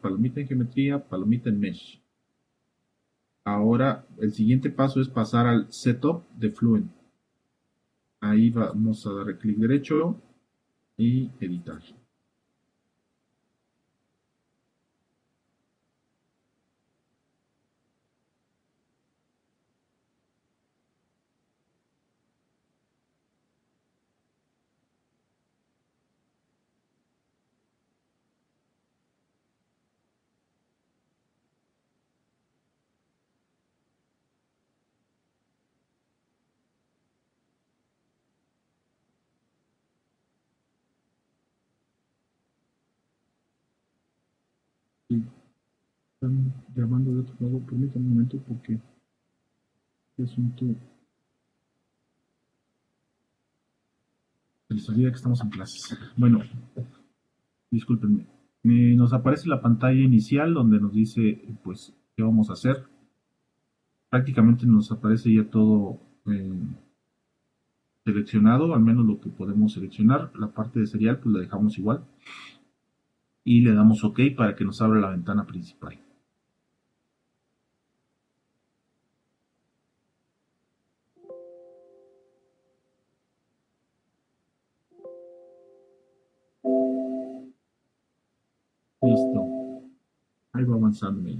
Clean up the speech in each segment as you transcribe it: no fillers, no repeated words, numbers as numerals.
palomita en geometría, palomita en mesh. Ahora el siguiente paso es pasar al setup de Fluent. Ahí vamos a darle clic derecho y editar. Sí, están llamando de otro lado, permítanme un momento porque este asunto se les olvida que estamos en clases. Bueno, discúlpenme. Nos aparece la pantalla inicial donde nos dice pues qué vamos a hacer. Prácticamente nos aparece ya todo seleccionado, al menos lo que podemos seleccionar. La parte de serial pues la dejamos igual y le damos OK para que nos abra la ventana principal. Listo, ahí va avanzando.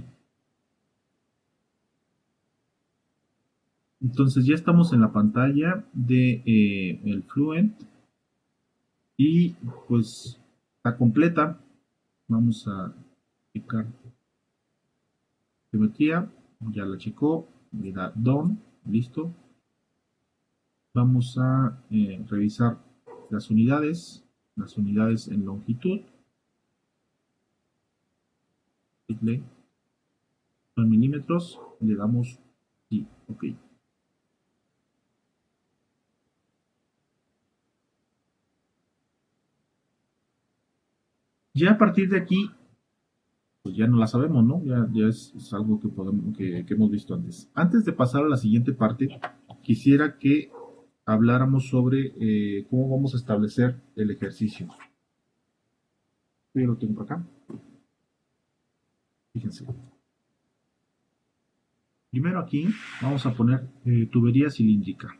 Entonces ya estamos en la pantalla de el Fluent y pues está completa. Vamos a checar geometría, ya la checó, le da Done, listo. Vamos a revisar las unidades en longitud, son milímetros, le damos sí, OK. Ya a partir de aquí, pues ya no la sabemos, ¿no? Ya es algo que, que hemos visto antes. Antes de pasar a la siguiente parte, quisiera que habláramos sobre cómo vamos a establecer el ejercicio. Yo lo tengo por acá. Fíjense. Primero aquí vamos a poner tubería cilíndrica.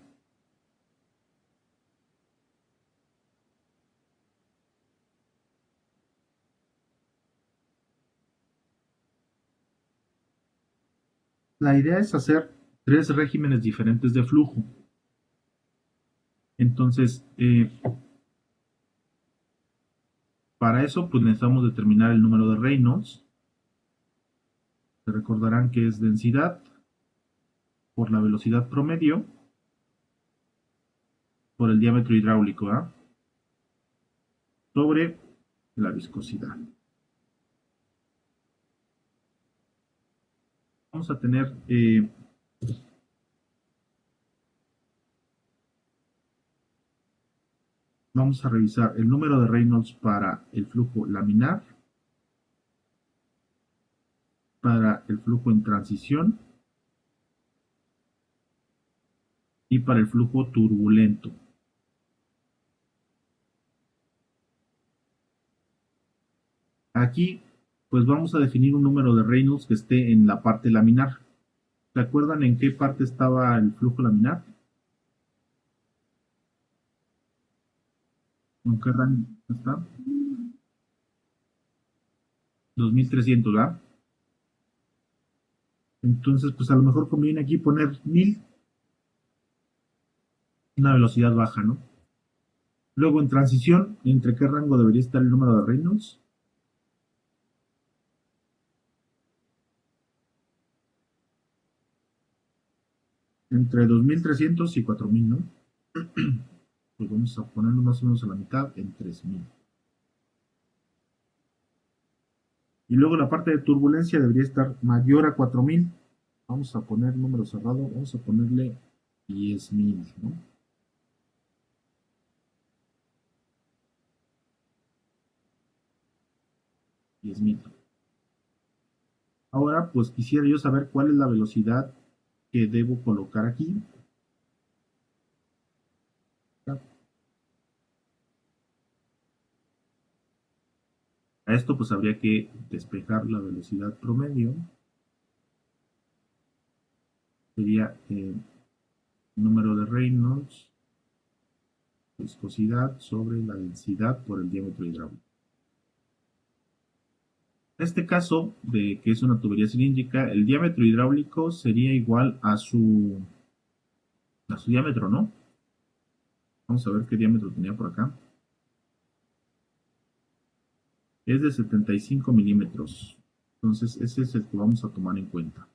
La idea es hacer 3 regímenes diferentes de flujo. Entonces, para eso pues necesitamos determinar el número de Reynolds. Se recordarán que es densidad por la velocidad promedio por el diámetro hidráulico, ¿eh? Sobre la viscosidad. Vamos a tener vamos a revisar el número de Reynolds para el flujo laminar, para el flujo en transición y para el flujo turbulento. Aquí pues vamos a definir un número de Reynolds que esté en la parte laminar. ¿Se acuerdan en qué parte estaba el flujo laminar? ¿En qué rango está? 2300, ¿verdad? Entonces, pues a lo mejor conviene aquí poner 1000, una velocidad baja, ¿no? Luego en transición, ¿entre qué rango debería estar el número de Reynolds? Entre 2300 y 4000, ¿no? Pues vamos a ponerlo más o menos a la mitad, en 3000. Y luego la parte de turbulencia debería estar mayor a 4000. Vamos a poner número cerrado, vamos a ponerle 10.000, ¿no? 10.000. Ahora, pues quisiera yo saber cuál es la velocidad que debo colocar aquí. A esto pues habría que despejar la velocidad promedio, sería el número de Reynolds, viscosidad sobre la densidad por el diámetro hidráulico. En este caso, de que es una tubería cilíndrica, el diámetro hidráulico sería igual a su diámetro, ¿no? Vamos a ver qué diámetro tenía por acá. Es de 75 milímetros. Entonces, ese es el que vamos a tomar en cuenta.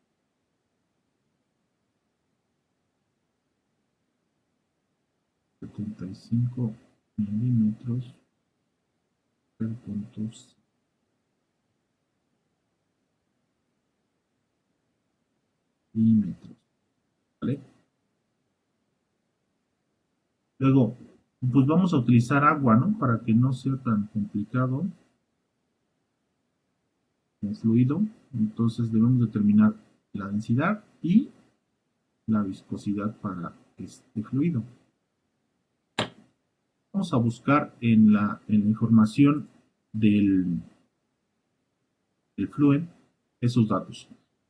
75 milímetros per puntos milímetros. ¿Vale? Luego, pues vamos a utilizar agua, ¿no? Para que no sea tan complicado el fluido. Entonces debemos determinar la densidad y la viscosidad para este fluido. Vamos a buscar en la información del Fluent esos datos.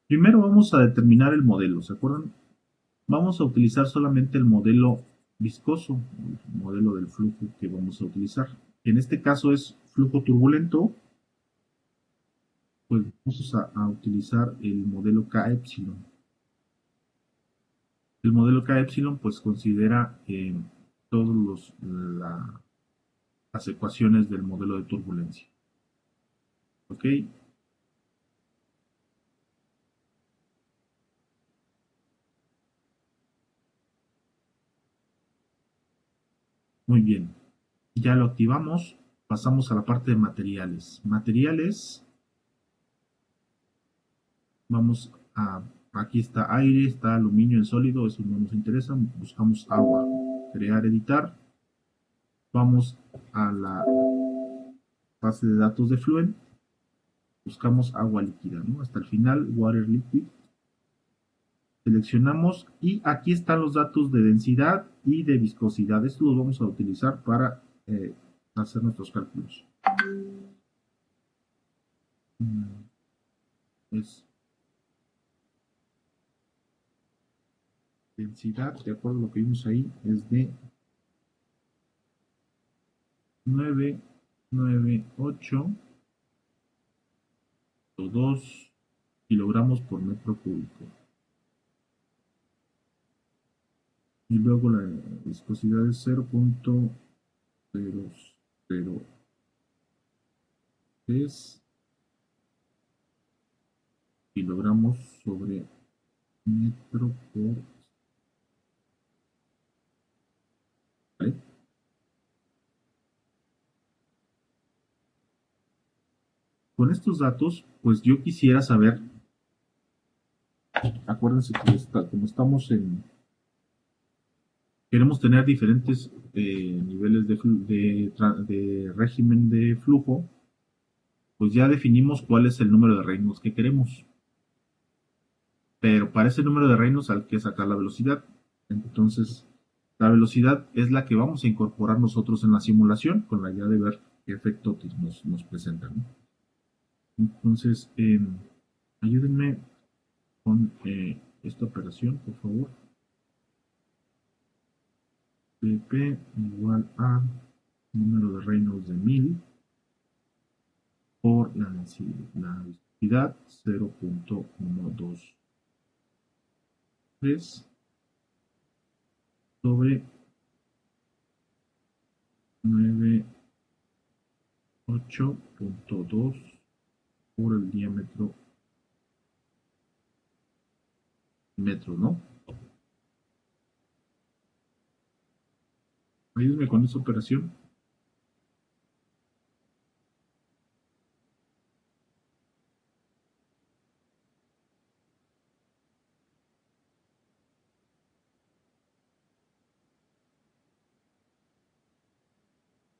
Primero vamos a determinar el modelo, ¿se acuerdan? Vamos a utilizar solamente el modelo viscoso, el modelo del flujo que vamos a utilizar. En este caso es flujo turbulento, pues vamos a utilizar el modelo K epsilon. El modelo K epsilon pues considera todas las ecuaciones del modelo de turbulencia. ¿Ok? Muy bien. Ya lo activamos. Pasamos a la parte de materiales. Materiales. Vamos a... Aquí está aire, está aluminio en sólido. Eso no nos interesa. Buscamos agua. Crear, editar. Vamos a la base de datos de Fluent. Buscamos agua líquida, ¿no? Hasta el final, water liquid. Seleccionamos y aquí están los datos de densidad y de viscosidad. Esto lo vamos a utilizar para hacer nuestros cálculos. Es densidad, de acuerdo a lo que vimos ahí, es de 998.2 kilogramos por metro cúbico. Y luego la viscosidad es 0.003 kilogramos sobre metro por... ¿Vale? Con estos datos, pues yo quisiera saber, acuérdense que como estamos queremos tener diferentes niveles de régimen de flujo, pues ya definimos cuál es el número de Reynolds que queremos. Pero para ese número de Reynolds hay que sacar la velocidad. Entonces, la velocidad es la que vamos a incorporar nosotros en la simulación con la idea de ver qué efecto nos presenta, ¿no? Entonces, ayúdenme con esta operación, por favor. PP igual a número de Reynolds de 1000 por la velocidad 0.123 sobre 98.2 por el diámetro metro, ¿no? Ayúdenme con esta operación.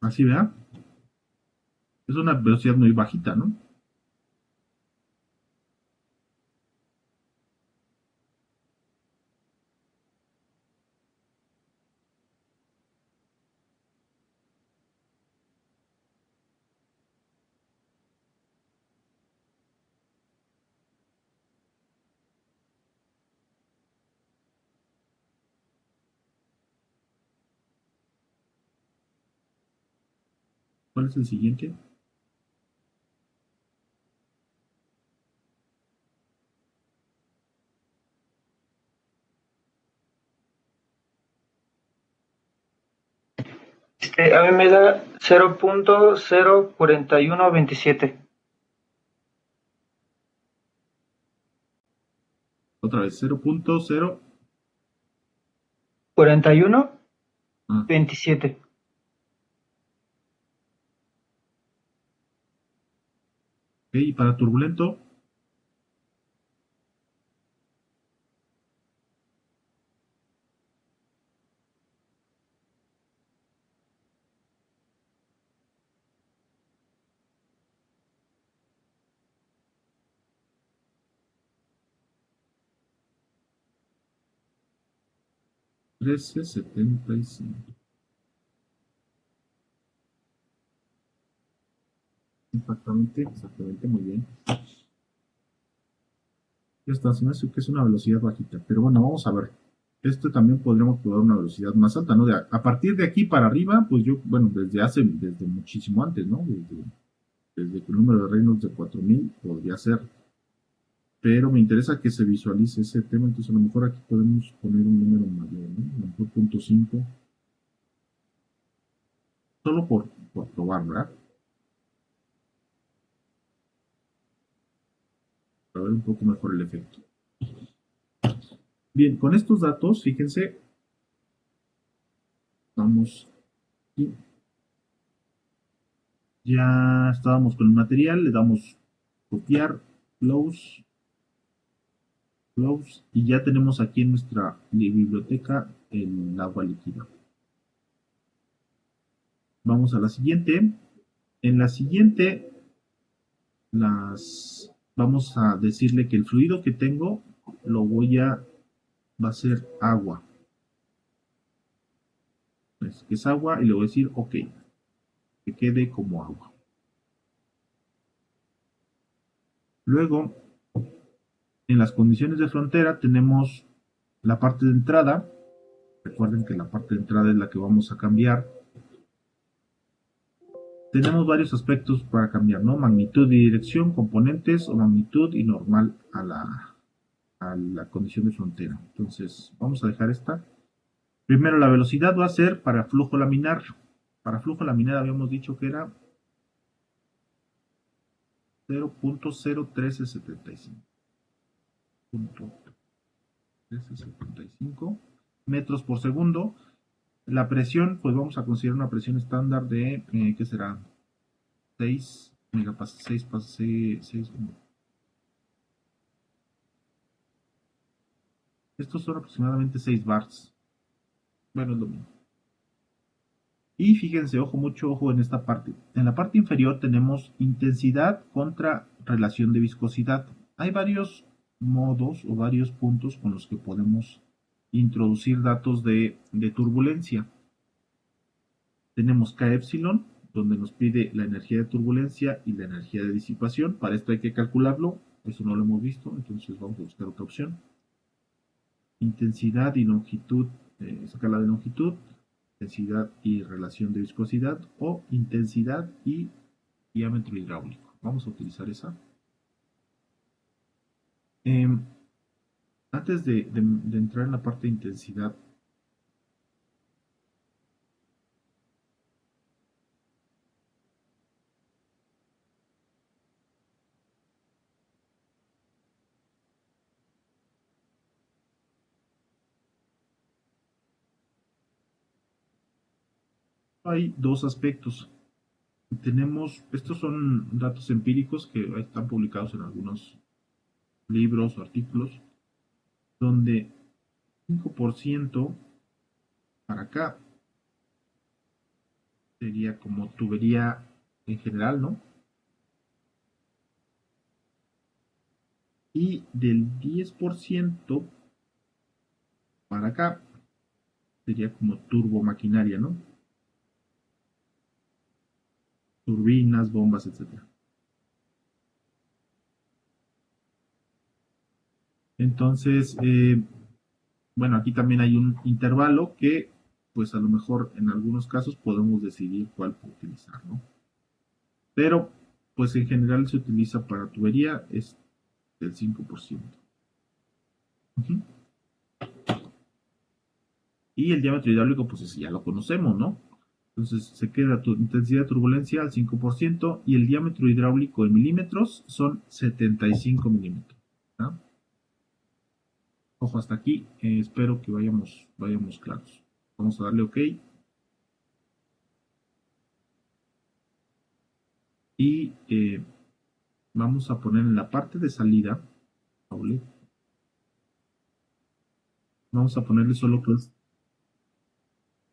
Así, vea. Es una velocidad muy bajita, ¿no? ¿Cuál es el siguiente? A mí me da 0.04127. Otra vez, 0.0. 41.27. Ok, y para turbulento, 13.75. Exactamente, muy bien. Ya está, se me hace que es una velocidad bajita, pero bueno, vamos a ver. Esto también podríamos probar una velocidad más alta, ¿no? A partir de aquí para arriba, pues yo, bueno, desde muchísimo antes, ¿no? Desde que el número de Reynolds de 4000 podría ser, pero me interesa que se visualice ese tema, entonces a lo mejor aquí podemos poner un número mayor, ¿no? A lo mejor 0.5, solo por probar, ¿verdad? Para ver un poco mejor el efecto. Bien, con estos datos, fíjense, vamos aquí. Ya estábamos con el material, le damos copiar, close, close, y ya tenemos aquí en nuestra biblioteca el agua líquida. Vamos a la siguiente. En la siguiente, vamos a decirle que el fluido que tengo va a ser agua. Que es agua y le voy a decir ok, que quede como agua. Luego, en las condiciones de frontera tenemos la parte de entrada. Recuerden que la parte de entrada es la que vamos a cambiar. Tenemos varios aspectos para cambiar, ¿no? Magnitud y dirección, componentes o magnitud y normal a la condición de frontera. Entonces, vamos a dejar esta. Primero, la velocidad va a ser para flujo laminar. Para flujo laminar habíamos dicho que era 0.01375. 0.1375 metros por segundo. La presión, pues vamos a considerar una presión estándar de, ¿qué será? 6 megapascales, 6. Estos son aproximadamente 6 bars. Bueno, es lo mismo. Y fíjense, mucho ojo en esta parte. En la parte inferior tenemos intensidad contra relación de viscosidad. Hay varios modos o varios puntos con los que podemos introducir datos de turbulencia. Tenemos K epsilon, donde nos pide la energía de turbulencia y la energía de disipación. Para esto hay que calcularlo, eso no lo hemos visto, entonces vamos a buscar otra opción. Intensidad y longitud, escala de longitud, intensidad y relación de viscosidad, o intensidad y diámetro hidráulico. Vamos a utilizar esa. Eh, Antes de entrar en la parte de intensidad, hay dos aspectos. Estos son datos empíricos que están publicados en algunos libros o artículos, donde 5% para acá sería como tubería en general, ¿no? Y del 10% para acá sería como turbomaquinaria, ¿no? Turbinas, bombas, etcétera. Entonces, bueno, aquí también hay un intervalo que, pues a lo mejor en algunos casos podemos decidir cuál utilizar, ¿no? pero pues en general se utiliza para tubería es del 5%. Ujú. Y el diámetro hidráulico, pues ese ya lo conocemos, ¿no? Entonces se queda tu intensidad de turbulencia al 5% y el diámetro hidráulico en milímetros son 75 milímetros. ¿No? Ojo, hasta aquí. Espero que vayamos claros. Vamos a darle OK. Y vamos a poner en la parte de salida, vamos a ponerle solo que es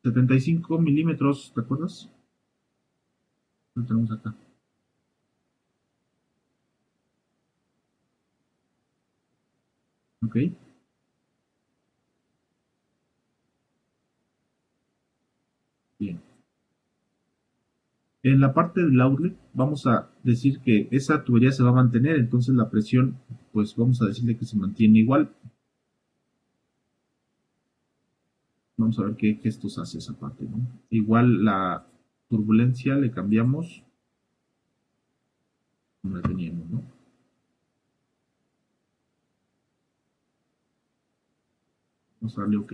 75 milímetros, ¿te acuerdas? Lo tenemos acá. Ok. Bien. En la parte del outlet vamos a decir que esa tubería se va a mantener, entonces la presión, pues vamos a decirle que se mantiene igual. Vamos a ver qué gestos hace esa parte, ¿no? Igual la turbulencia le cambiamos como la teníamos, ¿no? Vamos a darle OK.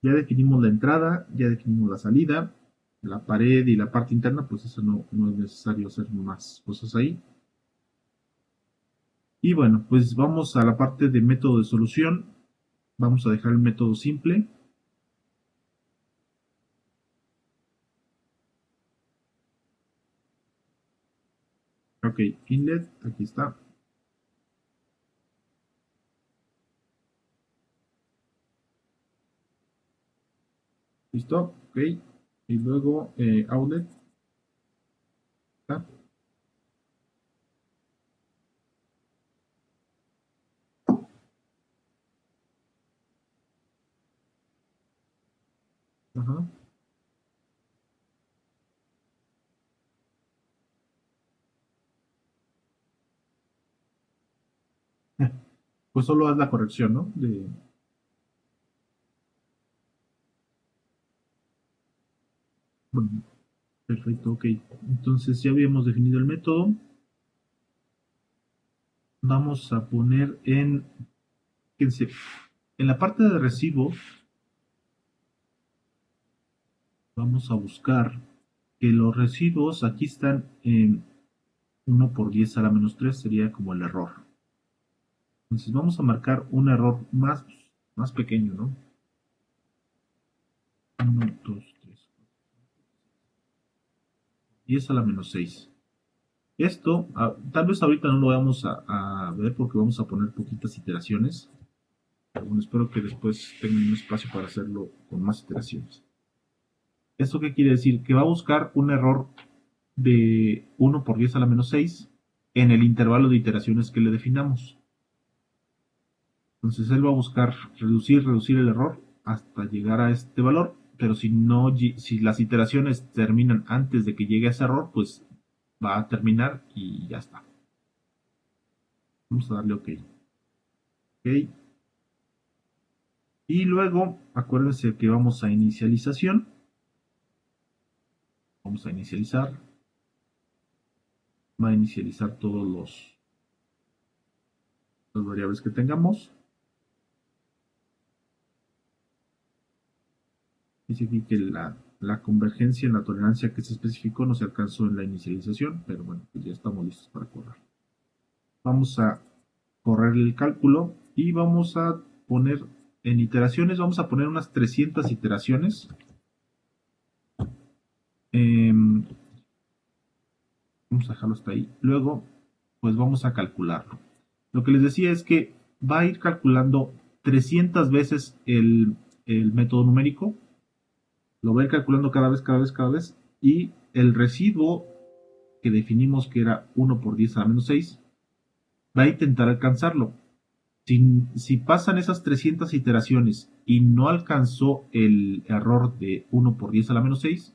Ya definimos la entrada, ya definimos la salida, la pared y la parte interna, pues eso no es necesario hacer más cosas ahí. Y bueno, pues vamos a la parte de método de solución. Vamos a dejar el método simple. Ok, inlet, aquí está. Listo, ok. Y luego outlet. ¿Está? Ajá. Pues solo haz la corrección, ¿no? Bueno, perfecto, ok. Entonces ya habíamos definido el método. Vamos a poner fíjense, en la parte de recibo, vamos a buscar que los residuos aquí están en 1 por 10 a la menos 3, sería como el error. Entonces vamos a marcar un error más pequeño, ¿no? 1, 2, 3, 10 a la menos 6. Esto, tal vez ahorita no lo vamos a ver porque vamos a poner poquitas iteraciones. Pero bueno, espero que después tengan un espacio para hacerlo con más iteraciones. ¿Esto qué quiere decir? Que va a buscar un error de 1 por 10 a la menos 6 en el intervalo de iteraciones que le definamos. Entonces él va a buscar reducir el error hasta llegar a este valor, pero si las iteraciones terminan antes de que llegue a ese error, pues va a terminar y ya está. Vamos a darle OK. OK. Y luego, acuérdense que vamos a inicialización. Vamos a inicializar. Va a inicializar todos las variables que tengamos. Dice aquí que la convergencia en la tolerancia que se especificó no se alcanzó en la inicialización, pero bueno, pues ya estamos listos para correr. Vamos a correr el cálculo y vamos a poner en iteraciones, vamos a poner unas 300 iteraciones. Vamos a dejarlo hasta ahí. Luego, pues vamos a calcularlo. Lo que les decía es que va a ir calculando 300 veces el método numérico. Lo va a ir calculando cada vez. Y el residuo que definimos que era 1 por 10 a la menos 6, va a intentar alcanzarlo. Si pasan esas 300 iteraciones y no alcanzó el error de 1 por 10 a la menos 6,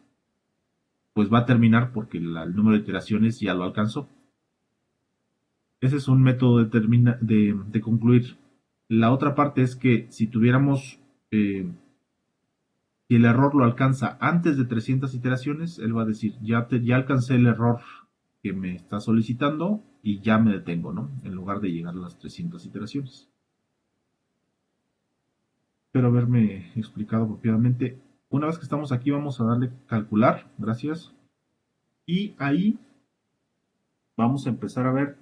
pues va a terminar porque el número de iteraciones ya lo alcanzó. Ese es un método de concluir. La otra parte es que si tuviéramos Si el error lo alcanza antes de 300 iteraciones, él va a decir, ya alcancé el error que me está solicitando y ya me detengo, ¿no? En lugar de llegar a las 300 iteraciones. Espero haberme explicado apropiadamente. Una vez que estamos aquí, vamos a darle calcular, gracias. Y ahí vamos a empezar a ver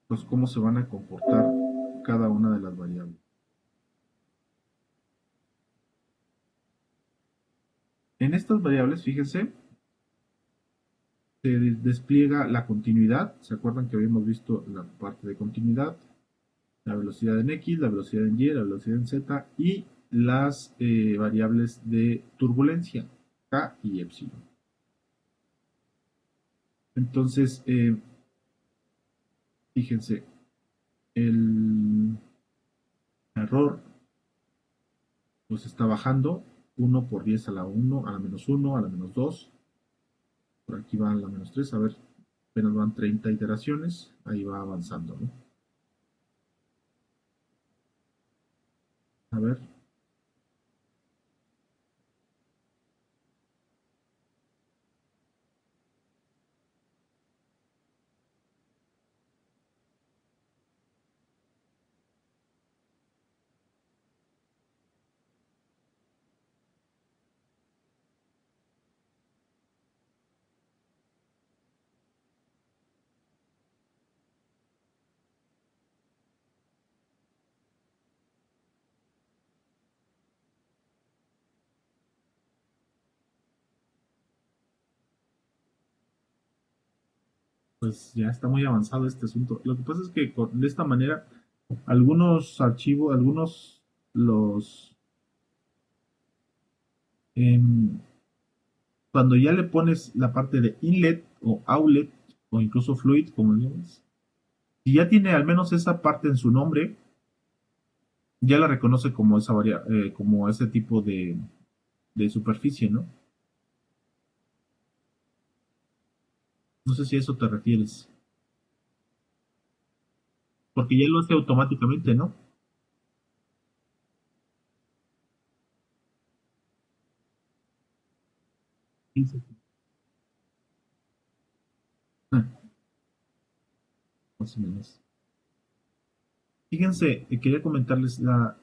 pues cómo se van a comportar cada una de las variables. En estas variables, fíjense, se despliega la continuidad. ¿Se acuerdan que habíamos visto la parte de continuidad? La velocidad en X, la velocidad en Y, la velocidad en Z y las variables de turbulencia, K y Epsilon. Entonces, fíjense, el error pues está bajando 1 por 10 a la 1, a la menos 1, a la menos 2. Por aquí va a la menos 3, a ver, apenas van 30 iteraciones, ahí va avanzando, ¿no? A ver, pues ya está muy avanzado este asunto. Lo que pasa es que de esta manera, algunos archivos, algunos los... em, cuando ya le pones la parte de inlet o outlet o incluso fluid, como llamas, si ya tiene al menos esa parte en su nombre, ya la reconoce como como ese tipo de superficie, ¿no? No sé si a eso te refieres, porque ya lo hace automáticamente, ¿no? Sí, sí, sí. Ah, más o menos. Fíjense, quería comentarles la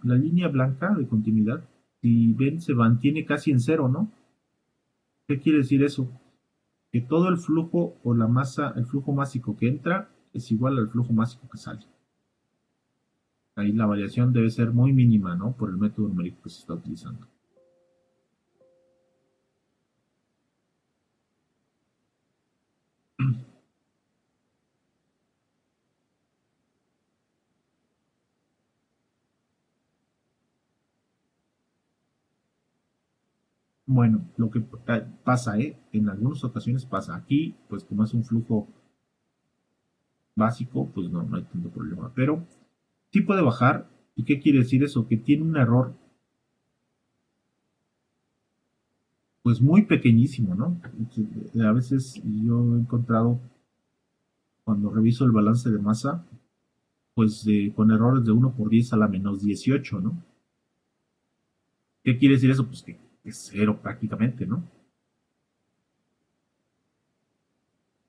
línea blanca de continuidad, si ven, se mantiene casi en cero, ¿no? ¿Qué quiere decir eso? Que todo el flujo o la masa, el flujo másico que entra es igual al flujo másico que sale. Ahí la variación debe ser muy mínima, ¿no? Por el método numérico que se está utilizando. Bueno, lo que pasa, en algunas ocasiones pasa. Aquí, pues como es un flujo básico, pues no hay tanto problema. Pero sí puede bajar. ¿Y qué quiere decir eso? Que tiene un error, pues muy pequeñísimo, ¿no? A veces yo he encontrado, cuando reviso el balance de masa, pues con errores de 1 por 10 a la menos 18, ¿no? ¿Qué quiere decir eso? Pues que es cero prácticamente, ¿no?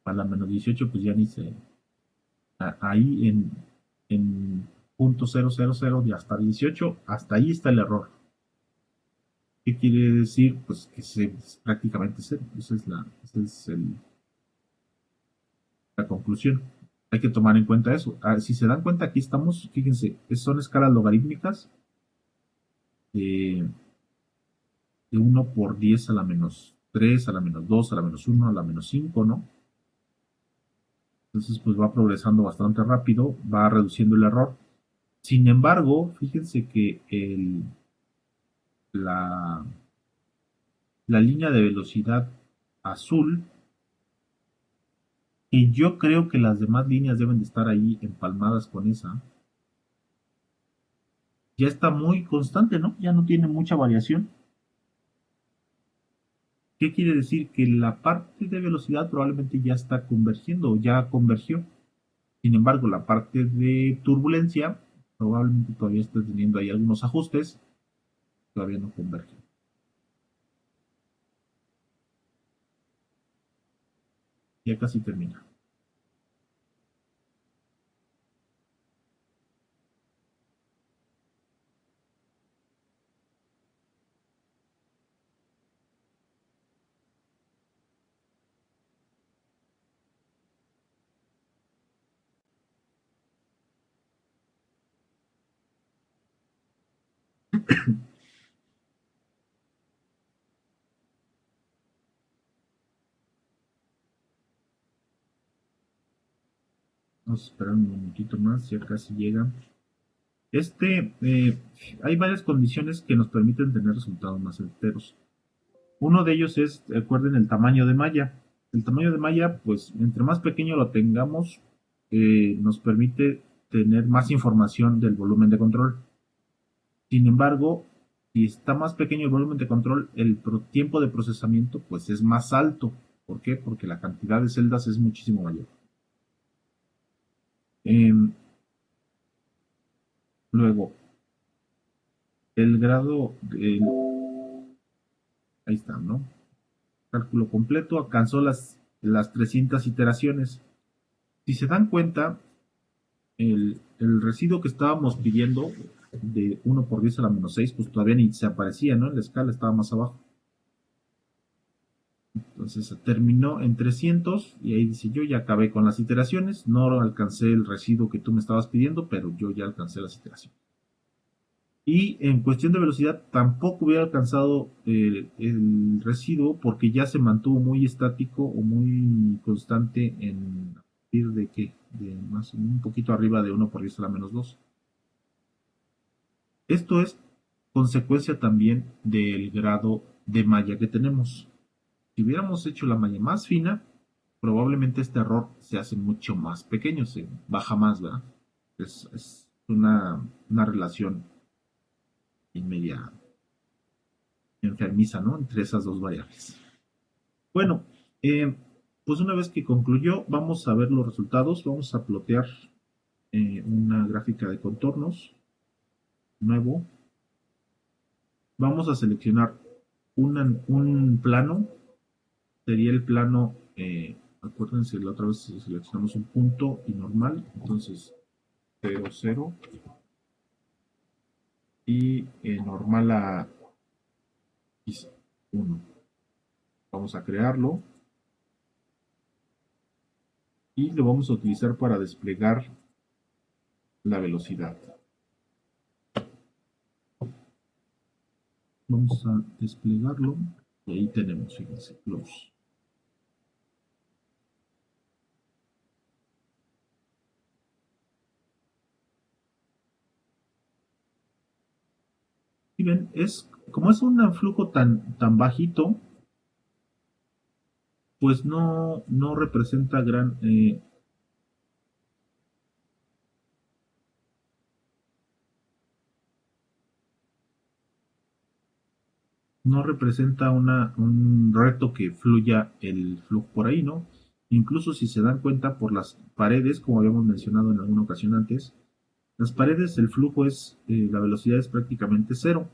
A la menos 18, pues ya ni se... ahí en punto 000 de hasta 18, hasta ahí está el error. ¿Qué quiere decir? Pues que es prácticamente cero. Esa es la conclusión. Hay que tomar en cuenta eso. Si se dan cuenta, aquí estamos, fíjense, son escalas logarítmicas de, de 1 por 10 a la menos 3, a la menos 2, a la menos 1, a la menos 5, ¿no? Entonces, pues va progresando bastante rápido, va reduciendo el error. Sin embargo, fíjense que la, la línea de velocidad azul, y yo creo que las demás líneas deben de estar ahí empalmadas con esa, ya está muy constante, ¿no? Ya no tiene mucha variación. ¿Qué quiere decir? Que la parte de velocidad probablemente ya está convergiendo o ya convergió. Sin embargo, la parte de turbulencia Probablemente todavía esté teniendo ahí algunos ajustes, todavía no convergen. Ya casi termina. Vamos a esperar un momentito más, ya casi llega. Hay varias condiciones que nos permiten tener resultados más certeros. Uno de ellos es, recuerden, el tamaño de malla. El tamaño de malla, pues, entre más pequeño lo tengamos, nos permite tener más información del volumen de control. Sin embargo, si está más pequeño el volumen de control, el tiempo de procesamiento, pues, es más alto. ¿Por qué? Porque la cantidad de celdas es muchísimo mayor. Em, Luego, el grado, ahí está, ¿no? Cálculo completo, alcanzó las 300 iteraciones. Si se dan cuenta, el residuo que estábamos pidiendo de 1 por 10 a la menos 6, pues todavía ni se aparecía, ¿no? En la escala estaba más abajo. Entonces terminó en 300 y ahí dice, yo ya acabé con las iteraciones, no alcancé el residuo que tú me estabas pidiendo, pero yo ya alcancé las iteraciones. Y en cuestión de velocidad tampoco hubiera alcanzado el residuo porque ya se mantuvo muy estático o muy constante en a partir de que de más un poquito arriba de 1 por 10 a la menos 2. Esto es consecuencia también del grado de malla que tenemos. Si hubiéramos hecho la malla más fina, probablemente este error se hace mucho más pequeño, se baja más, ¿verdad? Es una relación inmediata enfermiza, ¿no? Entre esas dos variables. Bueno, pues una vez que concluyó, vamos a ver los resultados. Vamos a plotear una gráfica de contornos nuevo. Vamos a seleccionar un plano. Sería el plano, acuérdense, la otra vez seleccionamos un punto y normal. Entonces, 0, 0. Y normal a X1. Vamos a crearlo. Y lo vamos a utilizar para desplegar la velocidad. Vamos a desplegarlo y ahí tenemos, fíjense, close. Y ven, como es un flujo tan bajito, pues no representa no representa un reto que fluya el flujo por ahí, ¿no? Incluso si se dan cuenta por las paredes, como habíamos mencionado en alguna ocasión antes, las paredes, el flujo la velocidad es prácticamente cero.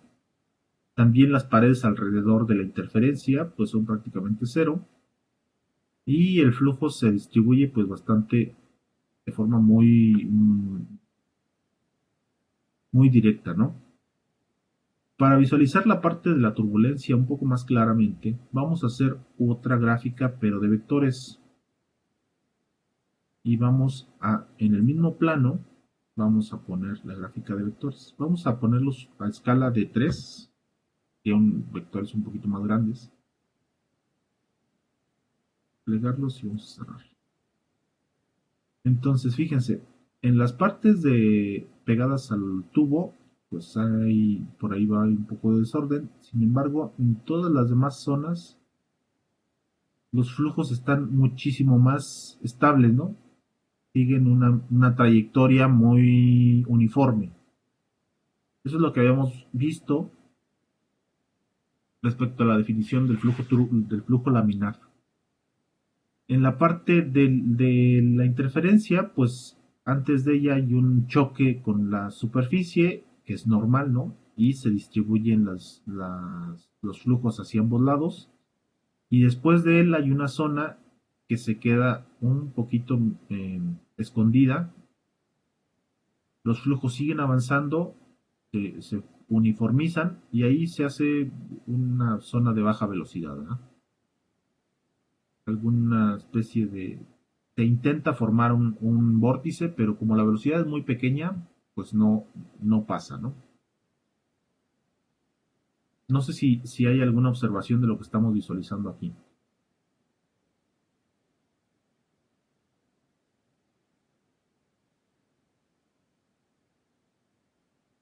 También las paredes alrededor de la interferencia, pues son prácticamente cero. Y el flujo se distribuye pues bastante de forma muy directa, ¿no? Para visualizar la parte de la turbulencia un poco más claramente, vamos a hacer otra gráfica pero de vectores. Y en el mismo plano, vamos a poner la gráfica de vectores. Vamos a ponerlos a escala de 3, que son vectores un poquito más grandes. Plegarlos y vamos a cerrar. Entonces, fíjense, en las partes pegadas al tubo, pues por ahí va un poco de desorden. Sin embargo, en todas las demás zonas, los flujos están muchísimo más estables, ¿no? Siguen una trayectoria muy uniforme. Eso es lo que habíamos visto respecto a la definición del flujo laminar. En la parte de la interferencia, pues Antes de ella hay un choque con la superficie, que es normal, ¿no? Y se distribuyen los flujos hacia ambos lados. Y después de él hay una zona que se queda un poquito escondida. Los flujos siguen avanzando, se uniformizan y ahí se hace una zona de baja velocidad, ¿verdad? Alguna especie de... Se intenta formar un vórtice, pero como la velocidad es muy pequeña, pues no pasa, ¿no? No sé si hay alguna observación de lo que estamos visualizando aquí.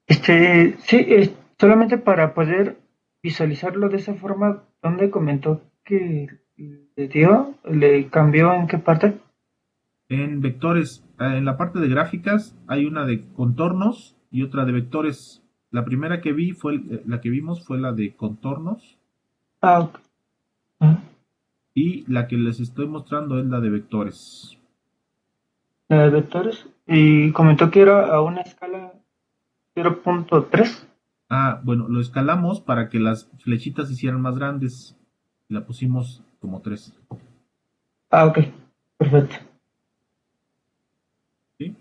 Sí, solamente para poder visualizarlo de esa forma, ¿dónde comentó que le cambió en qué parte? En vectores, en la parte de gráficas hay una de contornos y otra de vectores. La primera que vi fue, la que vimos fue la de contornos Ah, ok. Ah, y la que les estoy mostrando es la de vectores. la de vectores. Y comentó que era a una escala 0.3. Ah, bueno, lo escalamos para que las flechitas se hicieran más grandes. La pusimos como 3. Ah, ok. Perfecto. ¿Sí?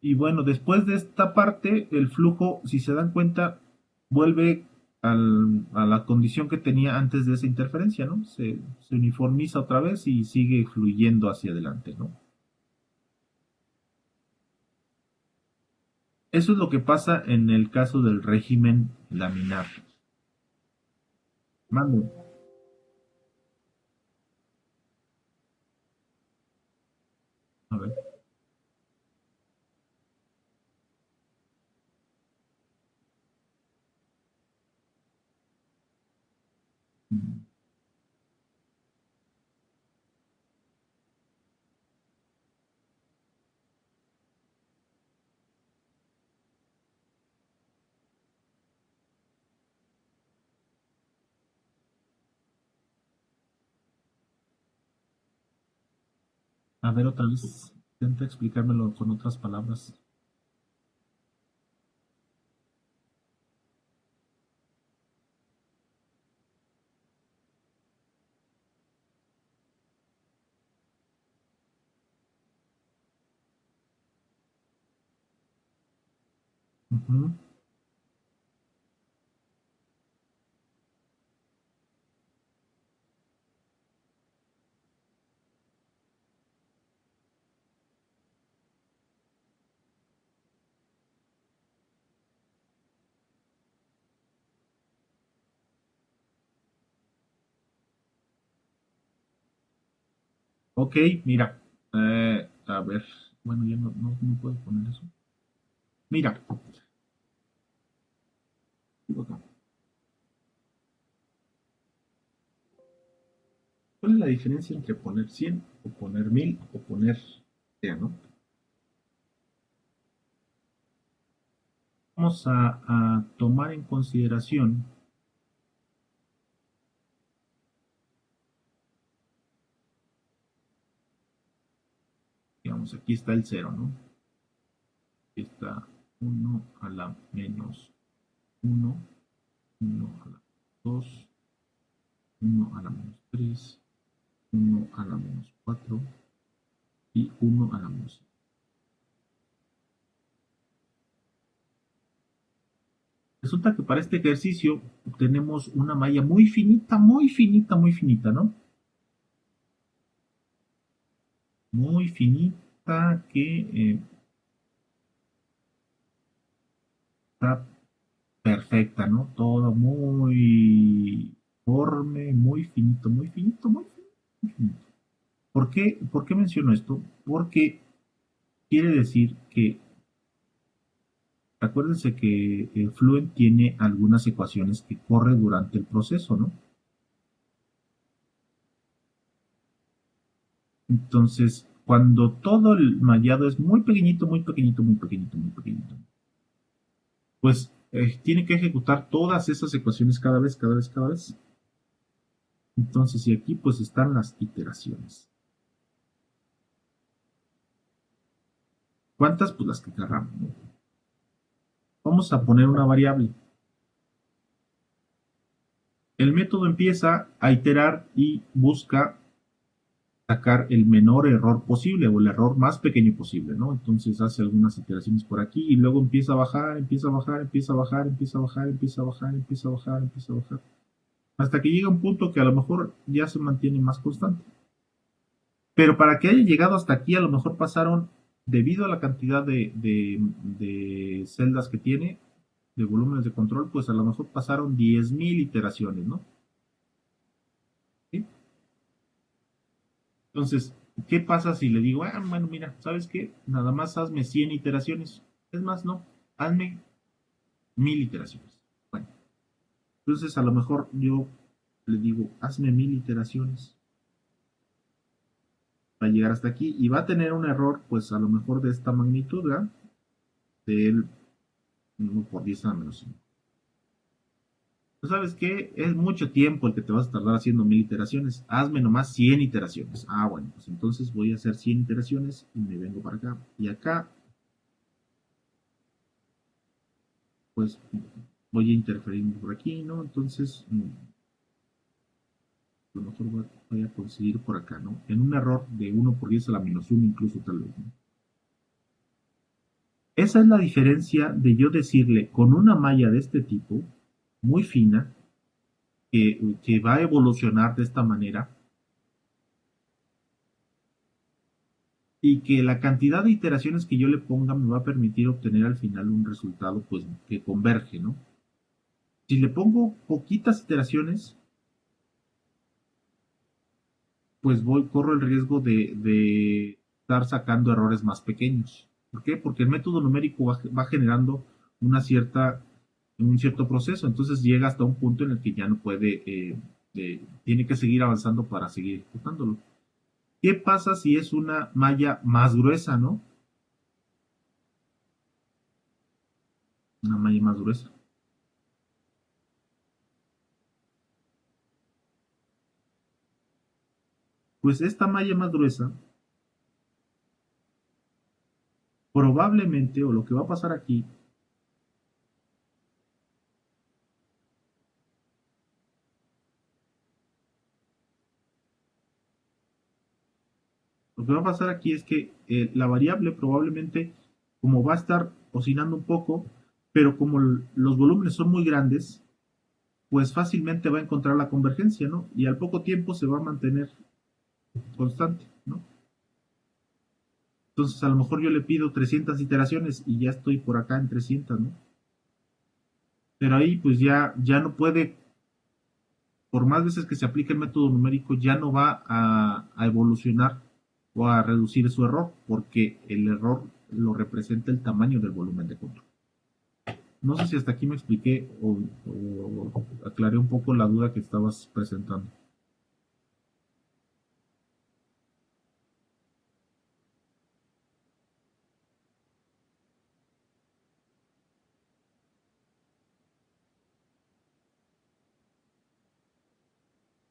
Y bueno, después de esta parte, el flujo, si se dan cuenta, vuelve a la condición que tenía antes de esa interferencia, ¿no? Se uniformiza otra vez y sigue fluyendo hacia adelante, ¿no? Eso es lo que pasa en el caso del régimen laminar. Mando. A ver. A ver otra vez. Intenta explicármelo con otras palabras. Ujú. Ok, mira. A ver. Bueno, ya no puedo poner eso. Mira. ¿Cuál es la diferencia entre poner 100 o poner 1000 o poner sea, ¿no? Vamos a tomar en consideración, digamos, aquí está el cero, ¿no? Aquí está uno a la menos uno, uno a la 2, uno a la menos 3, uno a la menos 4 y uno a la menos 5. Resulta que para este ejercicio tenemos una malla muy finita, muy finita, muy finita, ¿no? Muy finita que está perfecta, ¿no? Todo muy forme, muy finito, muy finito, muy finito, muy finito. ¿Por qué menciono esto? Porque quiere decir que, acuérdense que Fluent tiene algunas ecuaciones que corre durante el proceso, ¿no? Entonces, cuando todo el mallado es muy pequeñito, muy pequeñito, muy pequeñito, muy pequeñito, pues tiene que ejecutar todas esas ecuaciones cada vez, cada vez, cada vez. Entonces, y aquí pues están las iteraciones. ¿Cuántas? Pues las que querramos, ¿no? Vamos a poner una variable. El método empieza a iterar y busca sacar el menor error posible o el error más pequeño posible, ¿no? Entonces hace algunas iteraciones por aquí y luego empieza a bajar, empieza a bajar, empieza a bajar, empieza a bajar, empieza a bajar, empieza a bajar, empieza a bajar, hasta que llega un punto que a lo mejor ya se mantiene más constante. Pero para que haya llegado hasta aquí, a lo mejor pasaron, debido a la cantidad de celdas que tiene, de volúmenes de control, pues a lo mejor pasaron 10.000 iteraciones, ¿no? ¿Sí? Entonces, ¿qué pasa si le digo, bueno, mira, ¿sabes qué? Nada más hazme 100 iteraciones. Es más, no, hazme 1000 iteraciones. Bueno, entonces a lo mejor yo le digo, hazme 1000 iteraciones para llegar hasta aquí y va a tener un error, pues a lo mejor de esta magnitud, ¿verdad? Del 1 por 10 a la menos 5. ¿Sabes qué? Es mucho tiempo el que te vas a tardar haciendo 1000 iteraciones. Hazme nomás 100 iteraciones. Ah, bueno, pues entonces voy a hacer 100 iteraciones y me vengo para acá. Y acá, pues voy a interferir por aquí, ¿no? Entonces, a lo mejor voy a conseguir por acá, ¿no? En un error de 1 por 10 a la menos 1, incluso tal vez, ¿no? Esa es la diferencia de yo decirle con una malla de este tipo, muy fina, que va a evolucionar de esta manera, y que la cantidad de iteraciones que yo le ponga me va a permitir obtener al final un resultado pues que converge, ¿no? Si le pongo poquitas iteraciones, pues corro el riesgo de estar sacando errores más pequeños. ¿Por qué? Porque el método numérico va generando un cierto proceso, entonces llega hasta un punto en el que ya no puede, tiene que seguir avanzando para seguir ejecutándolo. ¿Qué pasa si es una malla más gruesa, no? Una malla más gruesa. Pues esta malla más gruesa, probablemente, o lo que va a pasar aquí, lo que va a pasar aquí es que la variable probablemente, como va a estar oscilando un poco, pero como los volúmenes son muy grandes, pues fácilmente va a encontrar la convergencia, ¿no? Y al poco tiempo se va a mantener constante, ¿no? Entonces a lo mejor yo le pido 300 iteraciones y ya estoy por acá en 300, ¿no? Pero ahí pues ya no puede, por más veces que se aplique el método numérico, ya no va a evolucionar o a reducir su error, porque el error lo representa el tamaño del volumen de control. No sé si hasta aquí me expliqué o aclaré un poco la duda que estabas presentando.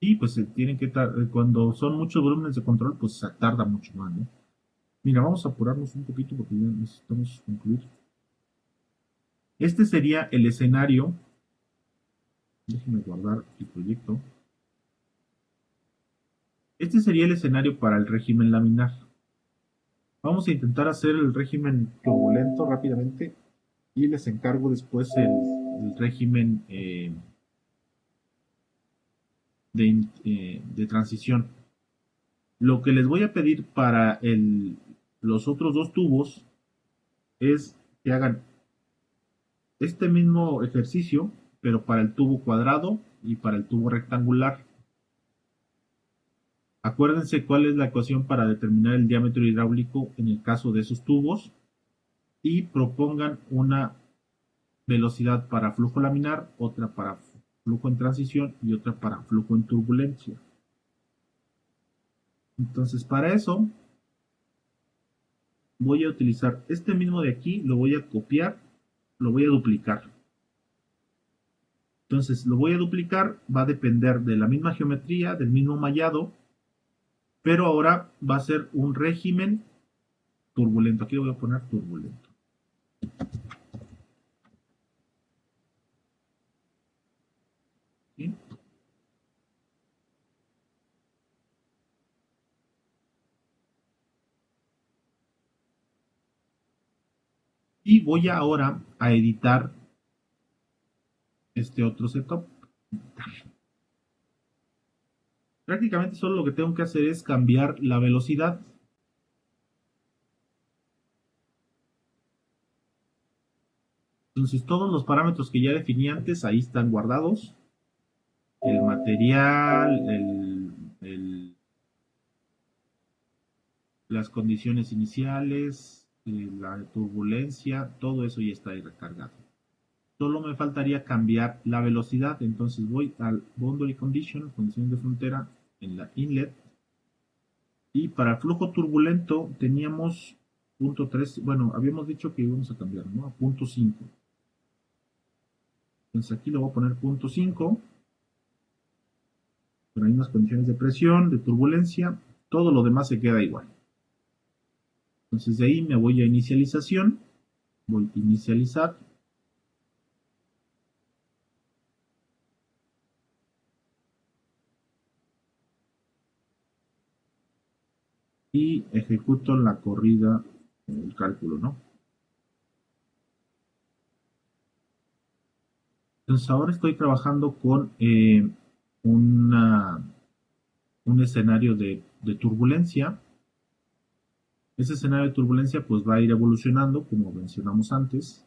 Y pues se tienen que cuando son muchos volúmenes de control, pues se tarda mucho más, ¿no? Mira, vamos a apurarnos un poquito porque ya necesitamos concluir. Este sería el escenario. Déjenme guardar el proyecto. Este sería el escenario para el régimen laminar. Vamos a intentar hacer el régimen turbulento rápidamente y les encargo después el régimen de transición. Lo que les voy a pedir para los otros dos tubos es que hagan este mismo ejercicio, pero para el tubo cuadrado y para el tubo rectangular. Acuérdense cuál es la ecuación para determinar el diámetro hidráulico en el caso de esos tubos y propongan una velocidad para flujo laminar, otra para flujo en transición y otra para flujo en turbulencia. Entonces, para eso voy a utilizar este mismo de aquí, lo voy a copiar, lo voy a duplicar. Entonces, lo voy a duplicar, va a depender de la misma geometría, del mismo mallado, pero ahora va a ser un régimen turbulento. Aquí le voy a poner turbulento. ¿Sí? Y voy ahora a editar este otro setup. Prácticamente solo lo que tengo que hacer es cambiar la velocidad. Entonces todos los parámetros que ya definí antes ahí están guardados. El material, las condiciones iniciales, la turbulencia, todo eso ya está ahí recargado. Solo me faltaría cambiar la velocidad, entonces voy al Boundary Condition, condiciones de frontera, en la inlet, y para el flujo turbulento teníamos punto 3, bueno, habíamos dicho que íbamos a cambiar, ¿no? A punto 5. Entonces aquí le voy a poner punto 5, con las mismas condiciones de presión, de turbulencia, todo lo demás se queda igual. Entonces de ahí me voy a inicialización, voy a inicializar, y ejecuto la corrida, el cálculo, ¿no? Entonces ahora estoy trabajando con una, un escenario de turbulencia. Ese escenario de turbulencia pues va a ir evolucionando, como mencionamos antes.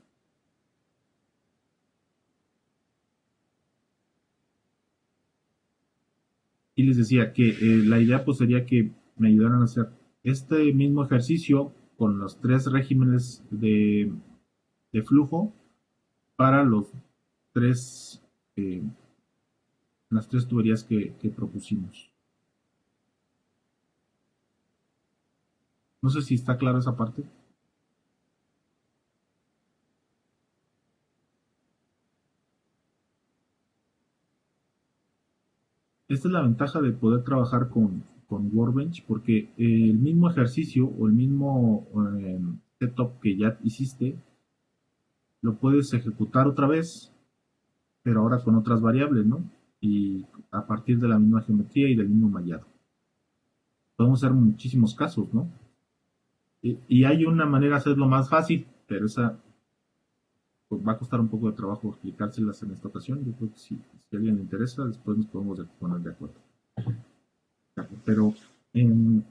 Y les decía que la idea pues sería que me ayudaran a hacer este mismo ejercicio con los tres regímenes de flujo para los tres, eh, las tres tuberías que propusimos. No sé si está clara esa parte. Esta es la ventaja de poder trabajar con Workbench, porque el mismo ejercicio o el mismo setup que ya hiciste, lo puedes ejecutar otra vez, pero ahora con otras variables, ¿no? Y a partir de la misma geometría y del mismo mallado. Podemos hacer muchísimos casos, ¿no? Y hay una manera de hacerlo más fácil, pero esa pues, va a costar un poco de trabajo explicárselas en esta ocasión. Yo creo que si a alguien le interesa, después nos podemos poner de acuerdo. Pero en,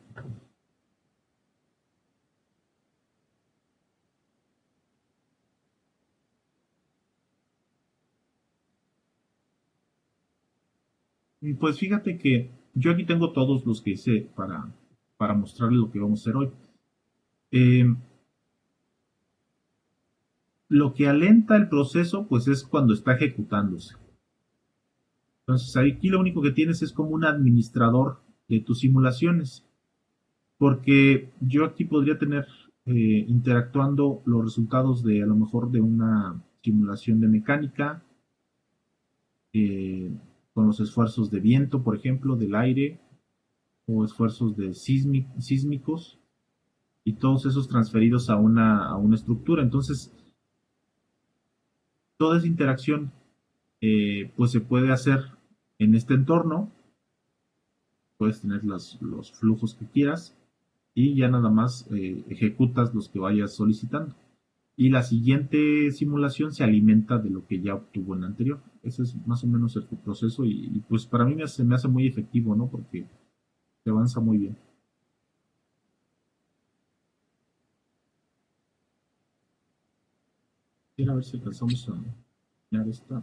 pues fíjate que yo aquí tengo todos los que hice para mostrarles lo que vamos a hacer hoy. Eh, lo que alenta el proceso, pues es cuando está ejecutándose. Entonces aquí lo único que tienes es como un administrador de tus simulaciones, porque yo aquí podría tener interactuando los resultados de a lo mejor de una simulación de mecánica, eh, con los esfuerzos de viento, por ejemplo, del aire, o esfuerzos de sísmicos, y todos esos transferidos a una estructura. Entonces, toda esa interacción pues se puede hacer en este entorno, puedes tener los flujos que quieras y ya nada más ejecutas los que vayas solicitando. Y la siguiente simulación se alimenta de lo que ya obtuvo en la anterior. Ese es más o menos el proceso y pues para mí me hace muy efectivo, ¿no? Porque se avanza muy bien. Quiero ver si alcanzamos a terminar esta.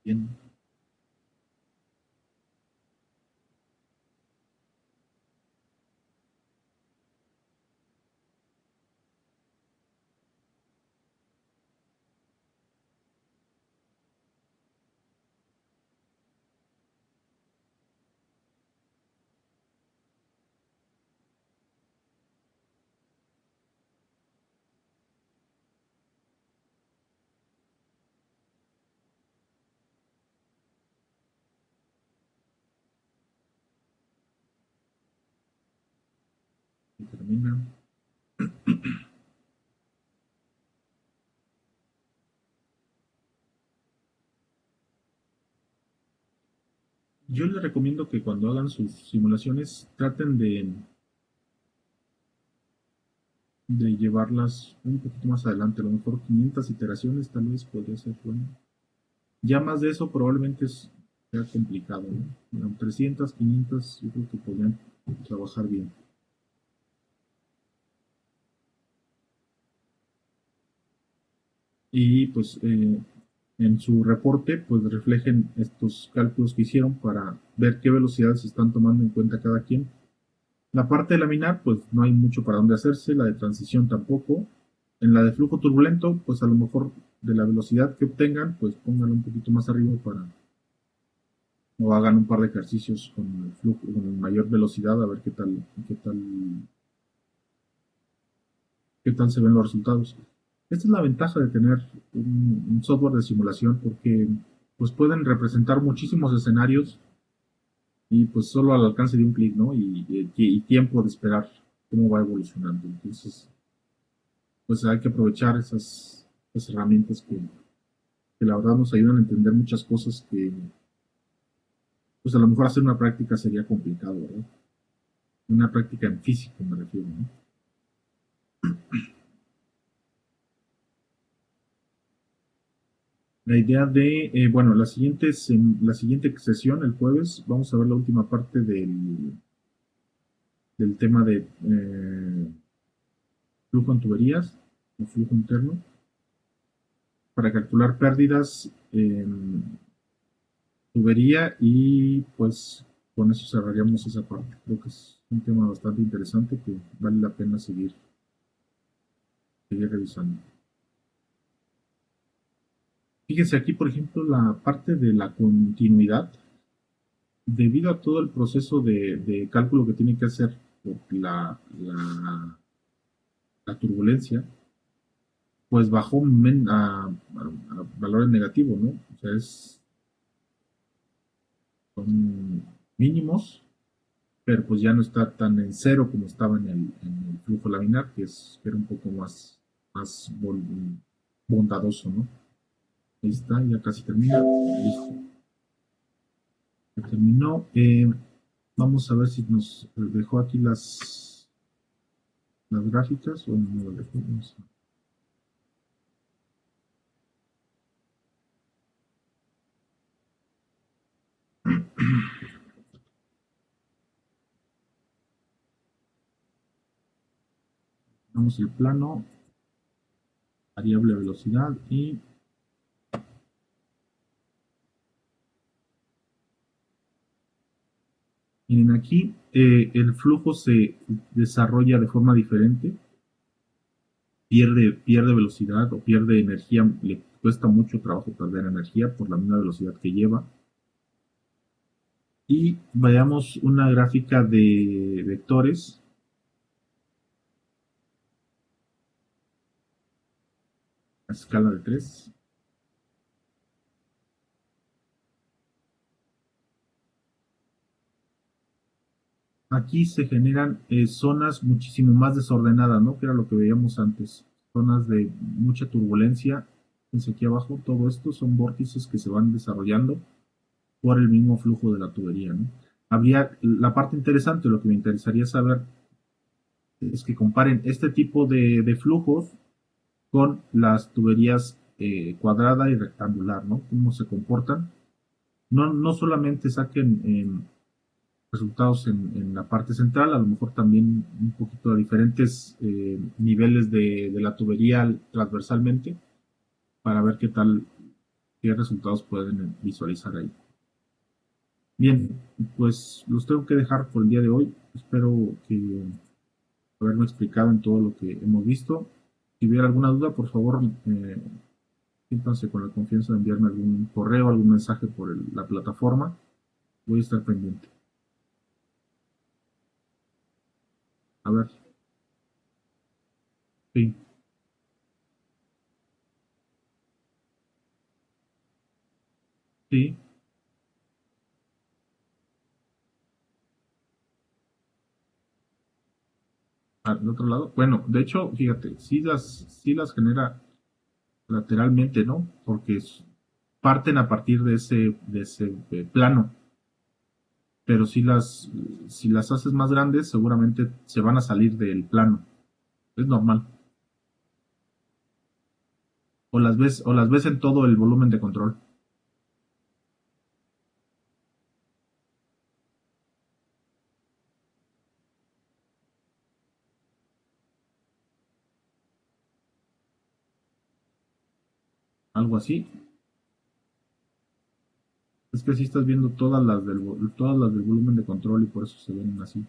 Bien. termina. Yo les recomiendo que cuando hagan sus simulaciones traten de llevarlas un poquito más adelante, a lo mejor 500 iteraciones tal vez podría ser bueno. Ya más de eso probablemente sea complicado, ¿no? Bueno, 300, 500 yo creo que podrían trabajar bien. Y pues en su reporte pues reflejen estos cálculos que hicieron para ver qué velocidades se están tomando en cuenta cada quien. La parte de laminar pues no hay mucho para dónde hacerse, la de transición tampoco. En la de flujo turbulento pues a lo mejor de la velocidad que obtengan pues pónganlo un poquito más arriba para o hagan un par de ejercicios con el flujo con mayor velocidad a ver qué tal se ven los resultados. Esta es la ventaja de tener un software de simulación porque pues pueden representar muchísimos escenarios y pues solo al alcance de un clic, ¿no? Y tiempo de esperar cómo va evolucionando. Entonces, pues hay que aprovechar esas herramientas que la verdad nos ayudan a entender muchas cosas que pues a lo mejor hacer una práctica sería complicado, ¿verdad? Una práctica en físico me refiero, ¿no? La idea bueno, la siguiente sesión, el jueves, vamos a ver la última parte del tema de flujo en tuberías, o flujo interno, para calcular pérdidas en tubería y pues con eso cerraríamos esa parte. Creo que es un tema bastante interesante que vale la pena seguir revisando. Fíjense aquí, por ejemplo, la parte de la continuidad, debido a todo el proceso de cálculo que tiene que hacer por la turbulencia, pues bajó a valores negativos, ¿no? O sea, son mínimos, pero pues ya no está tan en cero como estaba en el flujo laminar, que era un poco más bondadoso, ¿no? Ahí está, ya casi termina. Listo, ya terminó. Vamos a ver si nos dejó aquí las gráficas o no lo dejó. Vamos el plano, variable velocidad y miren aquí el flujo se desarrolla de forma diferente, pierde velocidad o pierde energía, le cuesta mucho trabajo perder energía por la misma velocidad que lleva. Y veamos una gráfica de vectores a escala de 3. Aquí se generan zonas muchísimo más desordenadas, ¿no? Que era lo que veíamos antes. Zonas de mucha turbulencia. Fíjense aquí abajo, todo esto son vórtices que se van desarrollando por el mismo flujo de la tubería, ¿no? Habría la parte interesante, lo que me interesaría saber es que comparen este tipo de flujos con las tuberías cuadrada y rectangular, ¿no? Cómo se comportan. No solamente saquen resultados en la parte central, a lo mejor también un poquito a diferentes niveles de la tubería transversalmente para ver qué resultados pueden visualizar ahí. Bien, pues los tengo que dejar por el día de hoy. Espero que haberme explicado en todo lo que hemos visto. Si hubiera alguna duda, por favor, siéntanse con la confianza de enviarme algún correo, algún mensaje por la plataforma. Voy a estar pendiente. A ver, sí, sí. del otro lado. Bueno, de hecho, fíjate, sí las genera lateralmente, ¿no? Porque parten a partir de ese plano. Pero si las haces más grandes, seguramente se van a salir del plano. Es normal. O las ves en todo el volumen de control. Algo así. Es que si estás viendo todas las del volumen de control y por eso se ven así.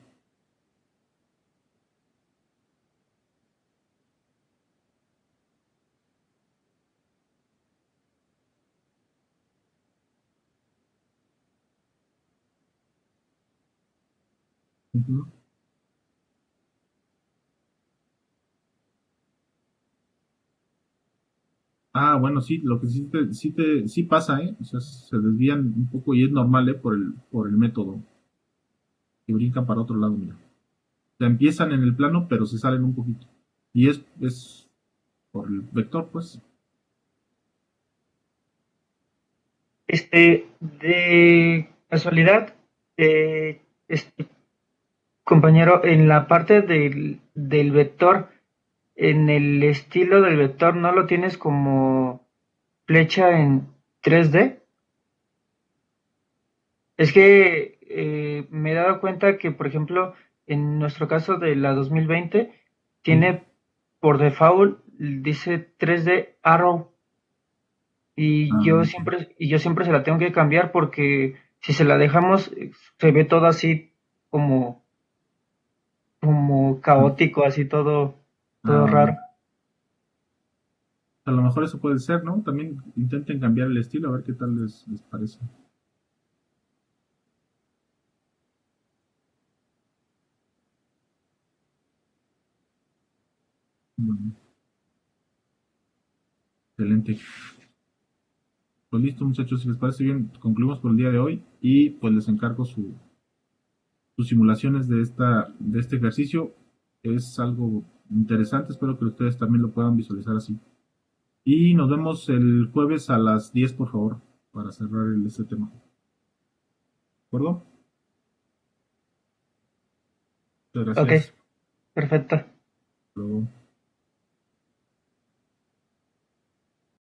Ujú. Ah, bueno, sí, lo que sí pasa, ¿eh? O sea, se desvían un poco y es normal, ¿eh? Por el método. Que brincan para otro lado, mira. O sea, empiezan en el plano, pero se salen un poquito. Y es por el vector, pues. De casualidad, este compañero, en la parte del vector, en el estilo del vector, ¿no lo tienes como flecha en 3D? Es que me he dado cuenta que, por ejemplo, en nuestro caso de la 2020, Sí. tiene por default, dice 3D Arrow, Ah, ok. y yo siempre se la tengo que cambiar porque si se la dejamos, se ve todo así como, como Ah, caótico, así todo, todo bueno. raro. A lo mejor eso puede ser, ¿no? También intenten cambiar el estilo, a ver qué tal les parece. Bueno, excelente. Pues listo, muchachos, si les parece bien, concluimos por el día de hoy y pues les encargo sus simulaciones de este ejercicio. Es algo interesante, espero que ustedes también lo puedan visualizar así. Y nos vemos el jueves a las 10 por favor, para cerrar este tema. ¿De acuerdo? Muchas Ok, gracias. perfecto. Hasta luego.